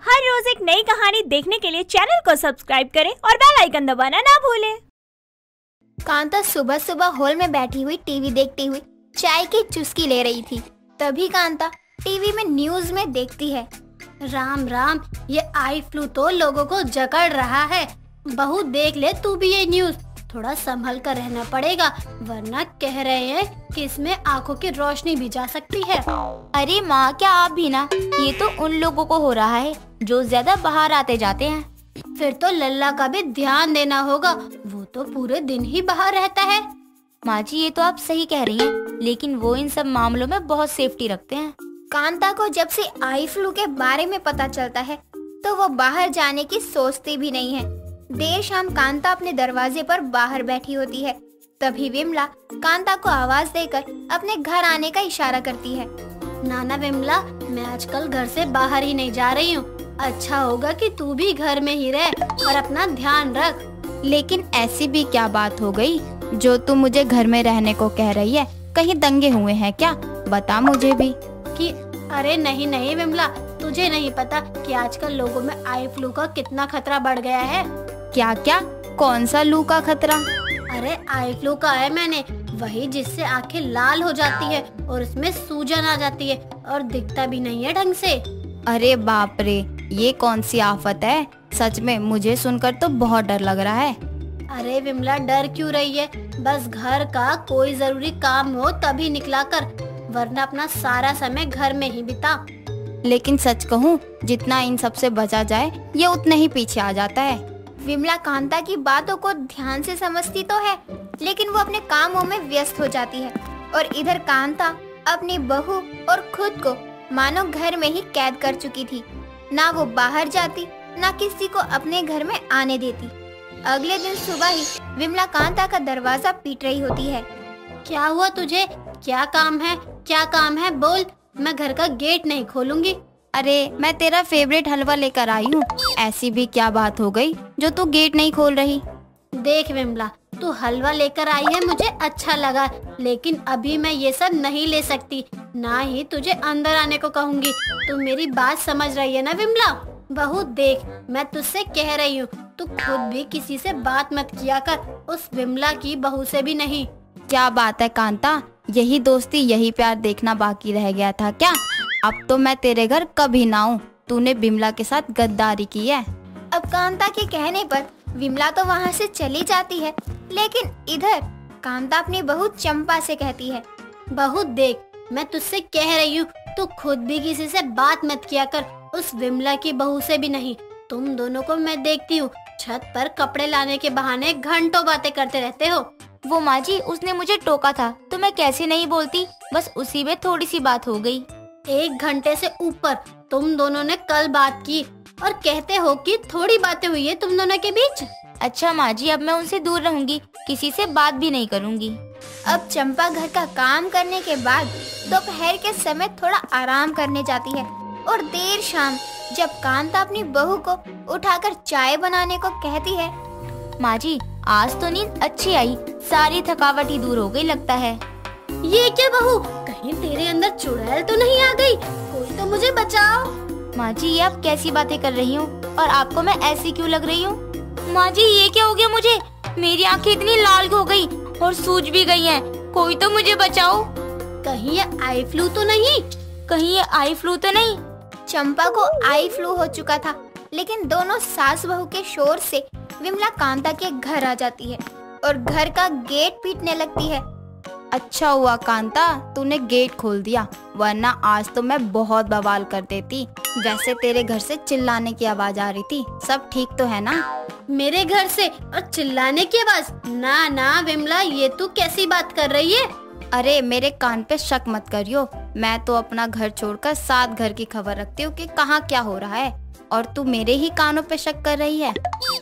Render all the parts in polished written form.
हर रोज एक नई कहानी देखने के लिए चैनल को सब्सक्राइब करें और बेल आइकन दबाना ना भूलें। कांता सुबह सुबह हॉल में बैठी हुई टीवी देखती हुई चाय की चुस्की ले रही थी। तभी कांता टीवी में न्यूज में देखती है, राम राम, ये आई फ्लू तो लोगों को जकड़ रहा है। बहू देख ले तू भी ये न्यूज, थोड़ा संभल कर रहना पड़ेगा, वरना कह रहे हैं कि इसमें आंखों की रोशनी भी जा सकती है। अरे माँ, क्या आप भी ना, ये तो उन लोगों को हो रहा है जो ज्यादा बाहर आते जाते हैं। फिर तो लल्ला का भी ध्यान देना होगा, वो तो पूरे दिन ही बाहर रहता है। माँ जी, ये तो आप सही कह रही हैं, लेकिन वो इन सब मामलों में बहुत सेफ्टी रखते हैं। कांता को जब से आई फ्लू के बारे में पता चलता है तो वो बाहर जाने की सोचती भी नहीं है। देर शाम कांता अपने दरवाजे पर बाहर बैठी होती है। तभी विमला कांता को आवाज देकर अपने घर आने का इशारा करती है। नाना विमला, मैं आजकल घर से बाहर ही नहीं जा रही हूँ, अच्छा होगा कि तू भी घर में ही रह और अपना ध्यान रख। लेकिन ऐसी भी क्या बात हो गई जो तू मुझे घर में रहने को कह रही है? कहीं दंगे हुए हैं क्या? बता मुझे भी। कि अरे नहीं नहीं विमला, तुझे नहीं पता कि आजकल लोगों में आई फ्लू का कितना खतरा बढ़ गया है। क्या क्या? कौन सा लू का खतरा? अरे आई फ्लू का है मैंने, वही जिससे आंखें लाल हो जाती है और उसमें सूजन आ जाती है और दिखता भी नहीं है ढंग से। अरे बाप रे, ये कौन सी आफत है? सच में मुझे सुनकर तो बहुत डर लग रहा है। अरे विमला, डर क्यों रही है? बस घर का कोई जरूरी काम हो तभी निकला कर, वरना अपना सारा समय घर में ही बिता। लेकिन सच कहूँ, जितना इन सब से बचा जाए ये उतना ही पीछे आ जाता है। विमला कांता की बातों को ध्यान से समझती तो है, लेकिन वो अपने कामों में व्यस्त हो जाती है और इधर कांता अपनी बहू और खुद को मानो घर में ही कैद कर चुकी थी। ना वो बाहर जाती, ना किसी को अपने घर में आने देती। अगले दिन सुबह ही विमला कांता का दरवाजा पीट रही होती है। क्या हुआ तुझे? क्या काम है? क्या काम है? बोल, मैं घर का गेट नहीं खोलूंगी। अरे मैं तेरा फेवरेट हलवा लेकर आई हूँ, ऐसी भी क्या बात हो गई जो तू गेट नहीं खोल रही? देख विमला, तू हलवा लेकर आई है, मुझे अच्छा लगा, लेकिन अभी मैं ये सब नहीं ले सकती, ना ही तुझे अंदर आने को कहूँगी। तू मेरी बात समझ रही है ना विमला? बहू देख, मैं तुझसे कह रही हूँ, तू खुद भी किसी से बात मत किया कर, उस विमला की बहू से भी नहीं। क्या बात है कांता, यही दोस्ती यही प्यार देखना बाकी रह गया था क्या? अब तो मैं तेरे घर कभी ना आऊं, तूने विमला के साथ गद्दारी की है। अब कांता के कहने पर विमला तो वहाँ से चली जाती है, लेकिन इधर कांता अपनी बहू चंपा से कहती है, बहू देख, मैं तुझसे कह रही हूँ, तू खुद भी किसी से बात मत किया कर, उस विमला की बहू से भी नहीं। तुम दोनों को मैं देखती हूँ, छत पर कपड़े लाने के बहाने घंटों बातें करते रहते हो। वो माँ जी, उसने मुझे टोका था तो मैं कैसे नहीं बोलती, बस उसी में थोड़ी सी बात हो गई। 1 घंटे से ऊपर तुम दोनों ने कल बात की और कहते हो कि थोड़ी बातें हुई है तुम दोनों के बीच। अच्छा माँ जी, अब मैं उनसे दूर रहूंगी, किसी से बात भी नहीं करूंगी। अब चंपा घर का काम करने के बाद दोपहर के समय थोड़ा आराम करने जाती है और देर शाम जब कांता अपनी बहू को उठाकर चाय बनाने को कहती है, माँ जी आज तो नींद अच्छी आई, सारी थकावट ही दूर हो गई लगता है। ये क्या बहू, कहीं तेरे अंदर चुड़ैल तो नहीं आ गई? कोई तो मुझे बचाओ। माँ जी, ये आप कैसी बातें कर रही हो और आपको मैं ऐसी क्यों लग रही हूँ? माँ जी, ये क्या हो गया मुझे? मेरी आंखें इतनी लाल हो गई और सूज भी गई हैं, कोई तो मुझे बचाओ। कहीं ये आई फ्लू तो नहीं? कहीं ये आई फ्लू तो नहीं? चंपा को आई फ्लू हो चुका था, लेकिन दोनों सास बहू के शोर से विमला कांता के घर आ जाती है और घर का गेट पीटने लगती है। अच्छा हुआ कांता, तूने गेट खोल दिया, वरना आज तो मैं बहुत बवाल कर देती। वैसे तेरे घर से चिल्लाने की आवाज आ रही थी, सब ठीक तो है ना? मेरे घर से और चिल्लाने की आवाज? ना ना विमला, ये तू कैसी बात कर रही है? अरे मेरे कान पे शक मत करियो, मैं तो अपना घर छोड़कर 7 घर की खबर रखती हूँ कि कहाँ क्या हो रहा है, और तू मेरे ही कानों पे शक कर रही है।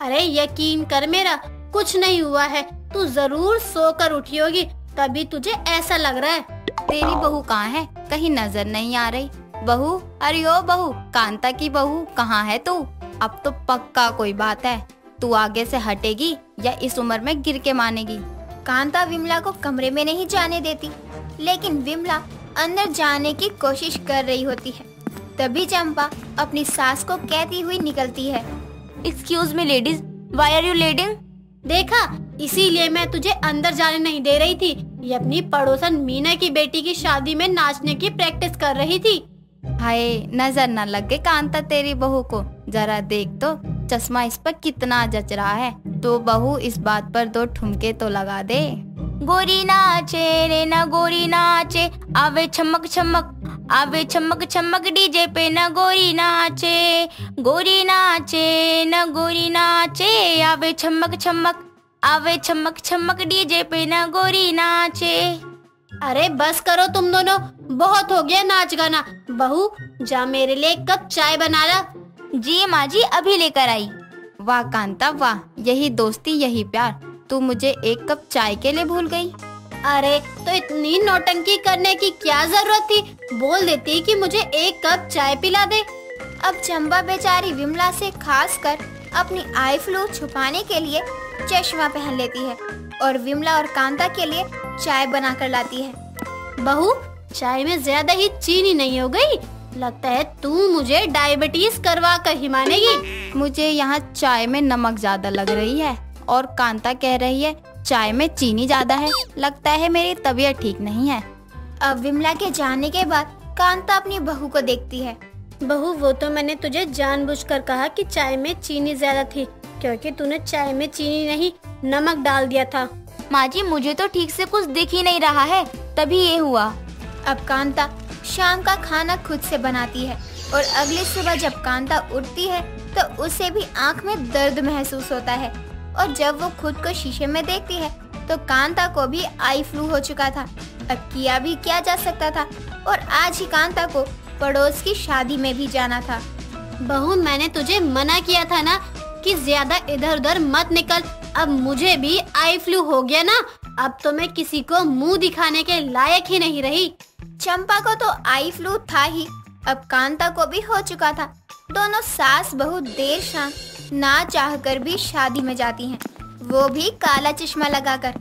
अरे यकीन कर, मेरा कुछ नहीं हुआ है, तू जरूर सोकर उठी होगी, तभी तुझे ऐसा लग रहा है। तेरी बहू कहाँ है? कहीं नजर नहीं आ रही। बहू, अरे ओ बहू, कांता की बहू कहाँ है तू? अब तो पक्का कोई बात है, तू आगे से हटेगी या इस उम्र में गिर के मानेगी। कांता विमला को कमरे में नहीं जाने देती, लेकिन विमला अंदर जाने की कोशिश कर रही होती है। तभी चंपा अपनी सास को कहती हुई निकलती है। Excuse me ladies, why are you leading? देखा, इसीलिए मैं तुझे अंदर जाने नहीं दे रही थी। ये अपनी पड़ोसन मीना की बेटी की शादी में नाचने की प्रैक्टिस कर रही थी। हाय, नजर न लगे कांता तेरी बहू को। जरा देख तो चश्मा इस पर कितना जच रहा है। तो बहू इस बात पर 2 ठुमके तो लगा दे। गोरी नाचे रे ना गोरी नाचे, आवे छमक छमक, आवे छमक छमक डीजे पे ना गोरी नाचे। गोरी नाचे ना गोरी नाचे, आवे छमक छमक, आवे छमक छमक डीजे पे ना गोरी नाचे। अरे बस करो तुम दोनों, बहुत हो गया नाच गाना। बहू जा मेरे लिए 1 कप चाय बना ला। जी माँ जी, अभी लेकर आई। वाह कांता वाह, यही दोस्ती यही प्यार। तू मुझे 1 कप चाय के लिए भूल गई। अरे तो इतनी नौटंकी करने की क्या जरूरत थी? बोल देती कि मुझे 1 कप चाय पिला दे। अब चंपा बेचारी विमला से खासकर अपनी आई फ्लू छुपाने के लिए चश्मा पहन लेती है और विमला और कांता के लिए चाय बना कर लाती है। बहू, चाय में ज्यादा ही चीनी नहीं हो गई? लगता है तू मुझे डायबिटीज करवा कर ही मानेगी। मुझे यहाँ चाय में नमक ज्यादा लग रही है और कांता कह रही है चाय में चीनी ज्यादा है। लगता है मेरी तबीयत ठीक नहीं है। अब विमला के जाने के बाद कांता अपनी बहू को देखती है। बहू, वो तो मैंने तुझे जानबूझकर कहा कि चाय में चीनी ज्यादा थी, क्योंकि तूने चाय में चीनी नहीं नमक डाल दिया था। माँ जी, मुझे तो ठीक से कुछ दिख ही नहीं रहा है, तभी ये हुआ। अब कांता शाम का खाना खुद से बनाती है और अगली सुबह जब कांता उठती है तो उसे भी आंख में दर्द महसूस होता है और जब वो खुद को शीशे में देखती है तो कांता को भी आई फ्लू हो चुका था। अब किया भी क्या जा सकता था और आज ही कांता को पड़ोस की शादी में भी जाना था। बहू, मैंने तुझे मना किया था ना कि ज्यादा इधर उधर मत निकल। अब मुझे भी आई फ्लू हो गया ना, अब तो मैं किसी को मुंह दिखाने के लायक ही नहीं रही। चंपा को तो आई फ्लू था ही, अब कांता को भी हो चुका था। दोनों सास बहू देर शाम ना चाहकर भी शादी में जाती हैं, वो भी काला चश्मा लगाकर।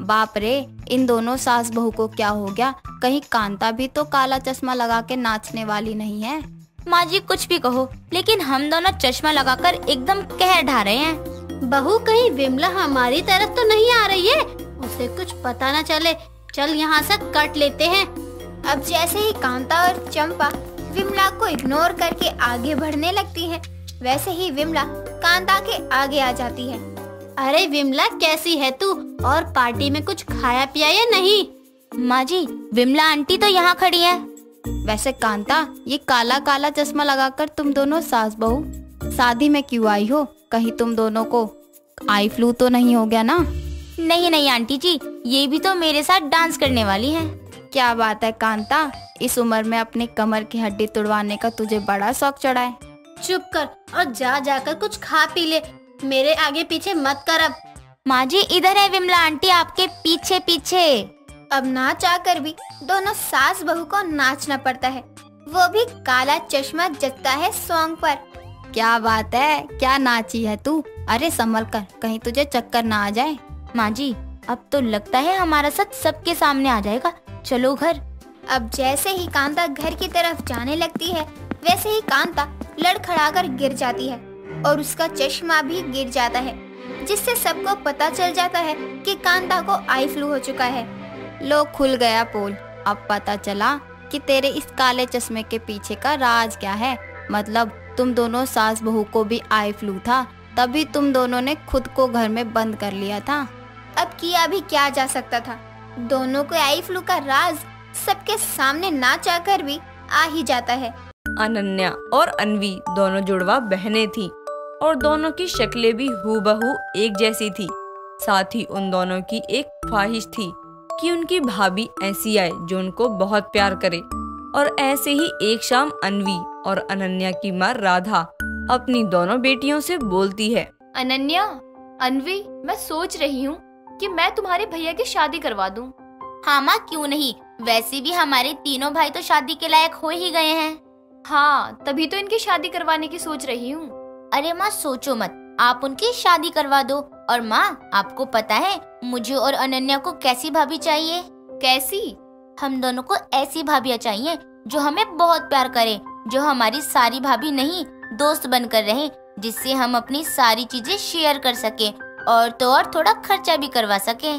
बाप रे, इन दोनों सास बहू को क्या हो गया? कहीं कांता भी तो काला चश्मा लगा के नाचने वाली नहीं है? माँ जी कुछ भी कहो, लेकिन हम दोनों चश्मा लगाकर एकदम कहर ढा रहे हैं। बहू, कहीं विमला हमारी तरफ तो नहीं आ रही है? उसे कुछ पता न चले। चल यहाँ से कट लेते हैं। अब जैसे ही कांता और चंपा विमला को इग्नोर करके आगे बढ़ने लगती है, वैसे ही विमला कांता के आगे आ जाती है। अरे विमला, कैसी है तू? और पार्टी में कुछ खाया पिया या नहीं? माँ जी, विमला आंटी तो यहाँ खड़ी है। वैसे कांता, ये काला काला चश्मा लगाकर तुम दोनों सास बहू शादी में क्यों आई हो? कहीं तुम दोनों को आई फ्लू तो नहीं हो गया ना? नहीं नहीं आंटी जी, ये भी तो मेरे साथ डांस करने वाली है। क्या बात है कांता, इस उम्र में अपनी कमर की हड्डी तुड़वाने का तुझे बड़ा शौक चढ़ा है। चुप कर और जाकर कुछ खा पी ले, मेरे आगे पीछे मत कर। अब माँ जी, इधर है विमला आंटी आपके पीछे पीछे। अब ना चाहकर भी दोनों सास बहू को नाचना पड़ता है, वो भी काला चश्मा जचता है सॉन्ग पर। क्या बात है, क्या नाची है तू? अरे संभल कर, कहीं तुझे चक्कर ना आ जाए। माँ जी, अब तो लगता है हमारा सच सबके सामने आ जाएगा, चलो घर। अब जैसे ही कांता घर की तरफ जाने लगती है, वैसे ही कांता लड़खड़ाकर गिर जाती है और उसका चश्मा भी गिर जाता है, जिससे सबको पता चल जाता है कि कांता को आई फ्लू हो चुका है। लो खुल गया पोल, अब पता चला कि तेरे इस काले चश्मे के पीछे का राज क्या है। मतलब तुम दोनों सास बहू को भी आई फ्लू था, तभी तुम दोनों ने खुद को घर में बंद कर लिया था। अब किया भी क्या जा सकता था, दोनों को आई फ्लू का राज सबके सामने ना चाहकर भी आ ही जाता है। अनन्या और अन्वी दोनों जुड़वा बहनें थीं और दोनों की शक्लें भी हूबहू एक जैसी थी। साथ ही उन दोनों की एक ख्वाहिश थी कि उनकी भाभी ऐसी आए जो उनको बहुत प्यार करे। और ऐसे ही एक शाम अन्वी और अनन्या की माँ राधा अपनी दोनों बेटियों से बोलती है। अनन्या, अन्वी, मैं सोच रही हूँ कि मैं तुम्हारे भैया की शादी करवा दूं। हाँ माँ, क्यों नहीं, वैसे भी हमारे तीनों भाई तो शादी के लायक हो ही गए हैं। हाँ, तभी तो इनकी शादी करवाने की सोच रही हूँ। अरे माँ सोचो मत, आप उनकी शादी करवा दो। और माँ, आपको पता है मुझे और अनन्या को कैसी भाभी चाहिए? कैसी? हम दोनों को ऐसी भाभियाँ चाहिए जो हमें बहुत प्यार करे जो हमारी सारी भाभी नहीं दोस्त बनकर रहे, जिससे हम अपनी सारी चीजें शेयर कर सके और तो और थोड़ा खर्चा भी करवा सके।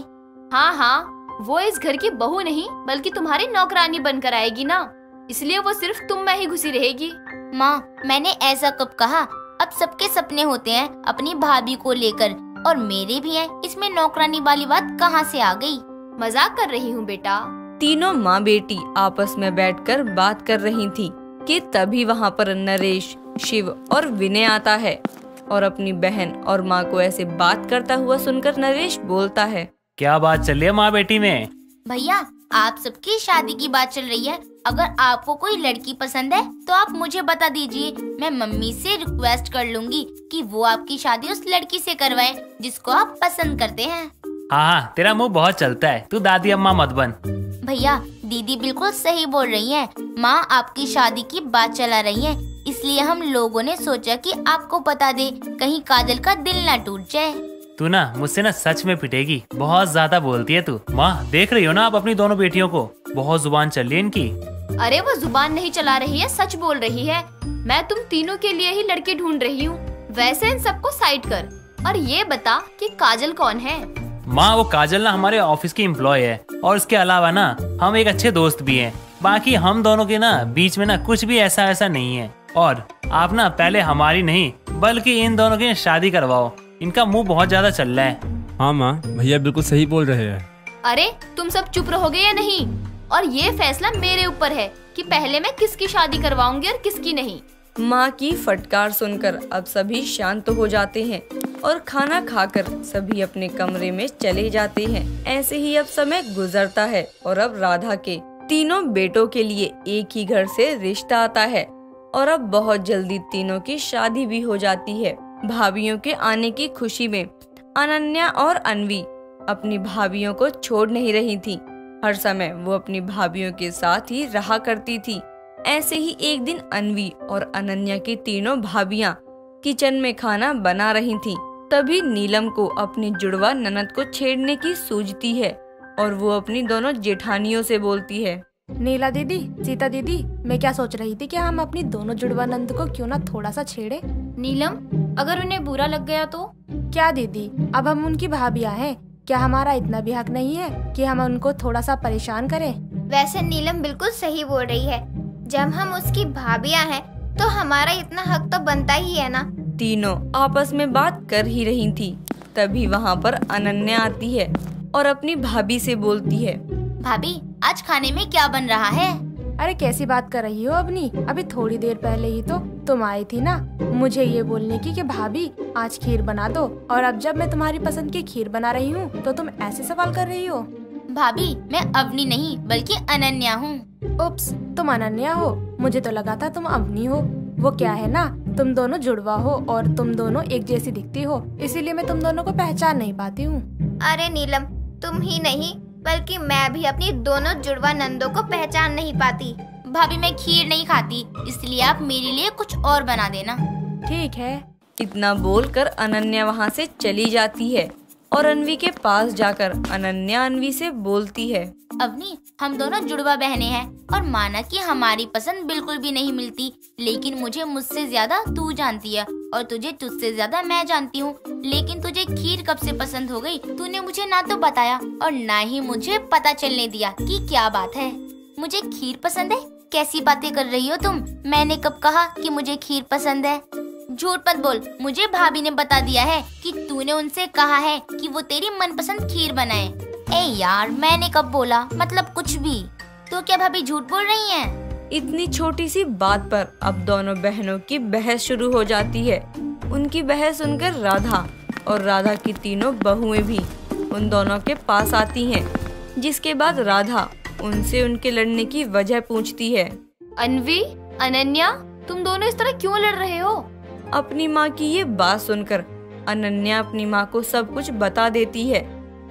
हाँ हाँ, वो इस घर की बहू नहीं बल्कि तुम्हारी नौकरानी बनकर आएगी ना, इसलिए वो सिर्फ तुम में ही घुसी रहेगी। माँ, मैंने ऐसा कब कहा? अब सबके सपने होते हैं अपनी भाभी को लेकर, और मेरे भी हैं। इसमें नौकरानी वाली बात कहाँ से आ गई? मजाक कर रही हूँ बेटा। तीनों माँ बेटी आपस में बैठकर बात कर रही थी कि तभी वहाँ पर नरेश, शिव और विनय आता है और अपनी बहन और माँ को ऐसे बात करता हुआ सुनकर नरेश बोलता है, क्या बात चल रही है माँ बेटी में? भैया, आप सबकी शादी की बात चल रही है। अगर आपको कोई लड़की पसंद है तो आप मुझे बता दीजिए। मैं मम्मी से रिक्वेस्ट कर लूंगी कि वो आपकी शादी उस लड़की से करवाएं जिसको आप पसंद करते हैं। हाँ, तेरा मुंह बहुत चलता है, तू दादी अम्मा मत बन। भैया, दीदी बिल्कुल सही बोल रही है। माँ आपकी शादी की बात चला रही है, इसलिए हम लोगों ने सोचा कि आपको बता दे, कहीं काजल का दिल ना टूट जाए। तू ना मुझसे ना सच में पिटेगी, बहुत ज्यादा बोलती है तू। माँ, देख रही हो ना आप अपनी दोनों बेटियों को, बहुत जुबान चल रही है इनकी। अरे वो जुबान नहीं चला रही है, सच बोल रही है। मैं तुम तीनों के लिए ही लड़की ढूंढ रही हूँ। वैसे इन सबको साइड कर और ये बता कि काजल कौन है? माँ, वो काजल ना हमारे ऑफिस की एम्प्लॉय है, और इसके अलावा ना हम एक अच्छे दोस्त भी हैं। बाकी हम दोनों के ना बीच में ना कुछ भी ऐसा नहीं है। और आप ना पहले हमारी नहीं बल्कि इन दोनों की शादी करवाओ, इनका मुंह बहुत ज्यादा चल रहा है। हाँ माँ, भैया बिल्कुल सही बोल रहे हैं। अरे तुम सब चुप रहोगे या नहीं? और ये फैसला मेरे ऊपर है कि पहले मैं किसकी शादी करवाऊंगी और किसकी नहीं। माँ की फटकार सुनकर अब सभी शांत हो जाते हैं और खाना खाकर सभी अपने कमरे में चले जाते हैं। ऐसे ही अब समय गुजरता है और अब राधा के तीनों बेटों के लिए एक ही घर से रिश्ता आता है और अब बहुत जल्दी तीनों की शादी भी हो जाती है। भाभीियों के आने की खुशी में अनन्या और अन्वी अपनी भाभीियों को छोड़ नहीं रही थी। हर समय वो अपनी भाभीियों के साथ ही रहा करती थी। ऐसे ही एक दिन अन्वी और अनन्या की तीनों भाभियां किचन में खाना बना रही थीं। तभी नीलम को अपनी जुड़वा ननद को छेड़ने की सूझती है और वो अपनी दोनों जेठानियों से बोलती है, नीला दीदी, सीता दीदी, मैं क्या सोच रही थी कि हम अपनी दोनों जुड़वा नंद को क्यों ना थोड़ा सा छेड़े। नीलम, अगर उन्हें बुरा लग गया तो? क्या दीदी, अब हम उनकी भाभियां हैं, क्या हमारा इतना भी हक नहीं है कि हम उनको थोड़ा सा परेशान करें? वैसे नीलम बिल्कुल सही बोल रही है। जब हम उसकी भाभियां हैं तो हमारा इतना हक तो बनता ही है ना। तीनों आपस में बात कर ही रही थी। तभी वहाँ पर अनन्या आती है और अपनी भाभी से बोलती है, भाभी, आज खाने में क्या बन रहा है? अरे कैसी बात कर रही हो अपनी, अभी थोड़ी देर पहले ही तो तुम आई थी ना मुझे ये बोलने की कि भाभी आज खीर बना दो, और अब जब मैं तुम्हारी पसंद की खीर बना रही हूँ तो तुम ऐसे सवाल कर रही हो। भाभी, मैं अवनी नहीं बल्कि अनन्या हूँ। उप्स, तुम अनन्या हो, मुझे तो लगा था तुम अवनी हो। वो क्या है ना, तुम दोनों जुड़वा हो और तुम दोनों एक जैसी दिखती हो, इसीलिए मैं तुम दोनों को पहचान नहीं पाती हूँ। अरे नीलम, तुम ही नहीं बल्कि मैं भी अपनी दोनों जुड़वा नंदों को पहचान नहीं पाती। भाभी, मैं खीर नहीं खाती, इसलिए आप मेरे लिए कुछ और बना देना। ठीक है। इतना बोलकर अनन्या वहाँ से चली जाती है और अन्वी के पास जाकर अनन्या अन्वी से बोलती है, अवनी, हम दोनों जुड़वा बहनें हैं और माना कि हमारी पसंद बिल्कुल भी नहीं मिलती, लेकिन मुझे मुझसे ज्यादा तू जानती है और तुझे तुझसे ज्यादा मैं जानती हूँ। लेकिन तुझे खीर कब से पसंद हो गई? तूने मुझे ना तो बताया और ना ही मुझे पता चलने दिया कि क्या बात है। मुझे खीर पसंद है? कैसी बातें कर रही हो तुम? मैंने कब कहा कि मुझे खीर पसंद है? झूठ मत बोल, मुझे भाभी ने बता दिया है कि तूने उनसे कहा है कि वो तेरी मनपसंद खीर बनाए। ए यार, मैंने कब बोला? मतलब कुछ भी। तो क्या भाभी झूठ बोल रही हैं? इतनी छोटी सी बात पर अब दोनों बहनों की बहस शुरू हो जाती है। उनकी बहस सुनकर राधा और राधा की तीनों बहुएं भी उन दोनों के पास आती हैं, जिसके बाद राधा उनसे उनके लड़ने की वजह पूछती है। अन्वी, अनन्या, तुम दोनों इस तरह क्यों लड़ रहे हो? अपनी माँ की ये बात सुनकर अनन्या अपनी माँ को सब कुछ बता देती है,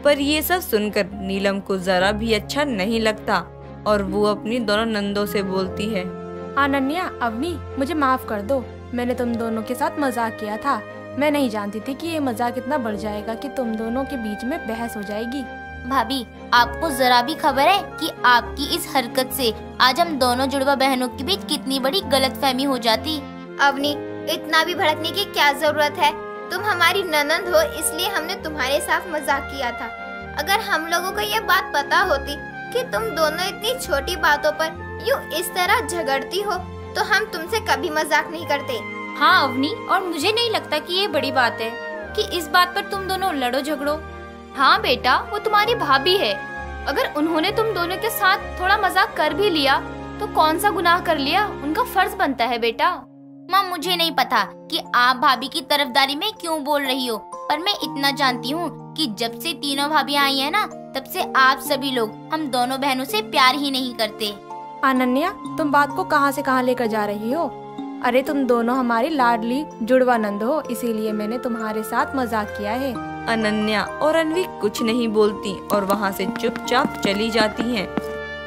पर ये सब सुनकर नीलम को जरा भी अच्छा नहीं लगता और वो अपनी दोनों नंदों से बोलती है, अनन्या, अवनी, मुझे माफ कर दो, मैंने तुम दोनों के साथ मजाक किया था। मैं नहीं जानती थी कि ये मजाक इतना बढ़ जाएगा कि तुम दोनों के बीच में बहस हो जाएगी। भाभी, आपको जरा भी खबर है कि आपकी इस हरकत से आज हम दोनों जुड़वा बहनों के बीच कितनी बड़ी गलतफहमी हो जाती। अवनी, इतना भी भड़कने की क्या जरूरत है? तुम हमारी ननंद हो, इसलिए हमने तुम्हारे साथ मजाक किया था। अगर हम लोगों को ये बात पता होती कि तुम दोनों इतनी छोटी बातों पर यूँ इस तरह झगड़ती हो, तो हम तुमसे कभी मजाक नहीं करते। हाँ अवनी, और मुझे नहीं लगता कि ये बड़ी बात है कि इस बात पर तुम दोनों लड़ो झगड़ो। हाँ बेटा, वो तुम्हारी भाभी है। अगर उन्होंने तुम दोनों के साथ थोड़ा मजाक कर भी लिया तो कौन सा गुनाह कर लिया, उनका फर्ज बनता है बेटा। माँ, मुझे नहीं पता कि आप भाभी की तरफदारी में क्यों बोल रही हो, पर मैं इतना जानती हूँ कि जब से तीनों भाभी आई है ना, तब से आप सभी लोग हम दोनों बहनों से प्यार ही नहीं करते। अनन्या, तुम बात को कहाँ से कहाँ लेकर जा रही हो? अरे तुम दोनों हमारी लाडली जुड़वा नंद हो, इसीलिए मैंने तुम्हारे साथ मजाक किया है। अनन्या और अन्वी कुछ नहीं बोलती और वहाँ से चुपचाप चली जाती हैं।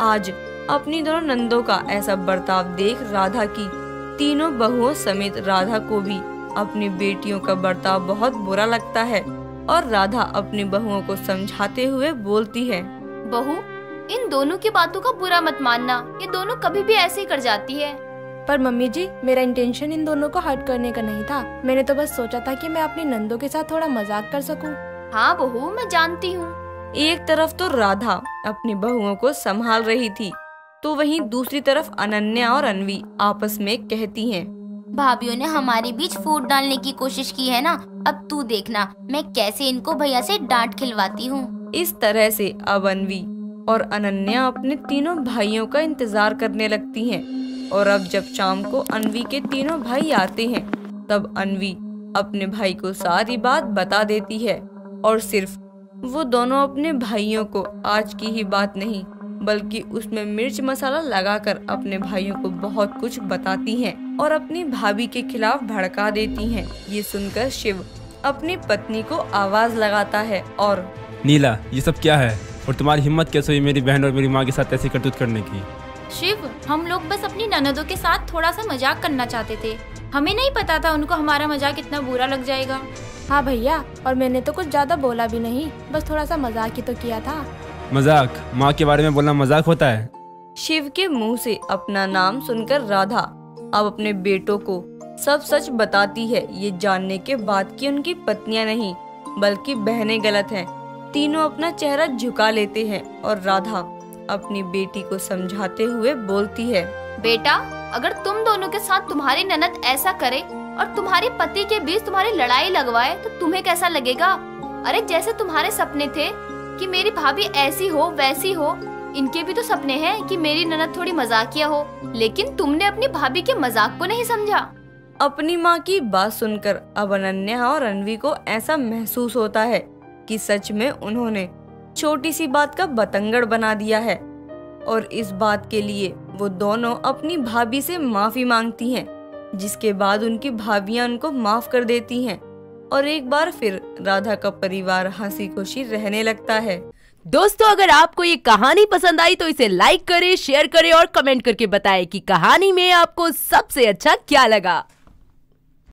आज अपनी दोनों नंदों का ऐसा बर्ताव देख राधा की तीनों बहुओं समेत राधा को भी अपनी बेटियों का बर्ताव बहुत बुरा लगता है और राधा अपनी बहुओं को समझाते हुए बोलती है, बहू, इन दोनों की बातों का बुरा मत मानना, ये दोनों कभी भी ऐसे ही कर जाती है। पर मम्मी जी, मेरा इंटेंशन इन दोनों को हर्ट करने का नहीं था। मैंने तो बस सोचा था कि मैं अपनी नंदों के साथ थोड़ा मजाक कर सकूं। हाँ बहू, मैं जानती हूँ। एक तरफ तो राधा अपनी बहुओं को संभाल रही थी, तो वहीं दूसरी तरफ अनन्या और अन्वी आपस में कहती हैं, भाभीओं ने हमारे बीच फूट डालने की कोशिश की है ना, अब तू देखना मैं कैसे इनको भैया से डांट खिलवाती हूँ। इस तरह से अब अन्वी और अनन्या अपने तीनों भाइयों का इंतजार करने लगती हैं। और अब जब शाम को अन्वी के तीनों भाई आते हैं, तब अन्वी अपने भाई को सारी बात बता देती है और सिर्फ वो दोनों अपने भाइयों को आज की ही बात नहीं बल्कि उसमें मिर्च मसाला लगाकर अपने भाइयों को बहुत कुछ बताती हैं और अपनी भाभी के खिलाफ भड़का देती हैं। ये सुनकर शिव अपनी पत्नी को आवाज लगाता है और, नीला, ये सब क्या है और तुम्हारी हिम्मत कैसे हुई मेरी बहन और मेरी माँ के साथ ऐसी करतूत करने की? शिव, हम लोग बस अपनी ननदों के साथ थोड़ा सा मजाक करना चाहते थे, हमें नहीं पता था उनको हमारा मजाक इतना बुरा लग जाएगा। हाँ भैया, और मैंने तो कुछ ज्यादा बोला भी नहीं, बस थोड़ा सा मजाक ही तो किया था। मजाक? माँ के बारे में बोलना मजाक होता है? शिव के मुंह से अपना नाम सुनकर राधा अब अपने बेटों को सब सच बताती है, ये जानने के बाद कि उनकी पत्नियां नहीं बल्कि बहनें गलत हैं। तीनों अपना चेहरा झुका लेते हैं और राधा अपनी बेटी को समझाते हुए बोलती है, बेटा, अगर तुम दोनों के साथ तुम्हारी ननद ऐसा करे और तुम्हारे पति के बीच तुम्हारी लड़ाई लगवाए तो तुम्हें कैसा लगेगा? अरे जैसे तुम्हारे सपने थे कि मेरी भाभी ऐसी हो वैसी हो, इनके भी तो सपने हैं कि मेरी ननद थोड़ी मजाकिया हो, लेकिन तुमने अपनी भाभी के मजाक को नहीं समझा। अपनी माँ की बात सुनकर अब अनन्या और अन्वी को ऐसा महसूस होता है कि सच में उन्होंने छोटी सी बात का बतंगड़ बना दिया है और इस बात के लिए वो दोनों अपनी भाभी से माफी मांगती हैं, जिसके बाद उनकी भाभियां उनको माफ कर देती हैं और एक बार फिर राधा का परिवार हंसी खुशी रहने लगता है। दोस्तों, अगर आपको ये कहानी पसंद आई तो इसे लाइक करें, शेयर करें और कमेंट करके बताएं कि कहानी में आपको सबसे अच्छा क्या लगा।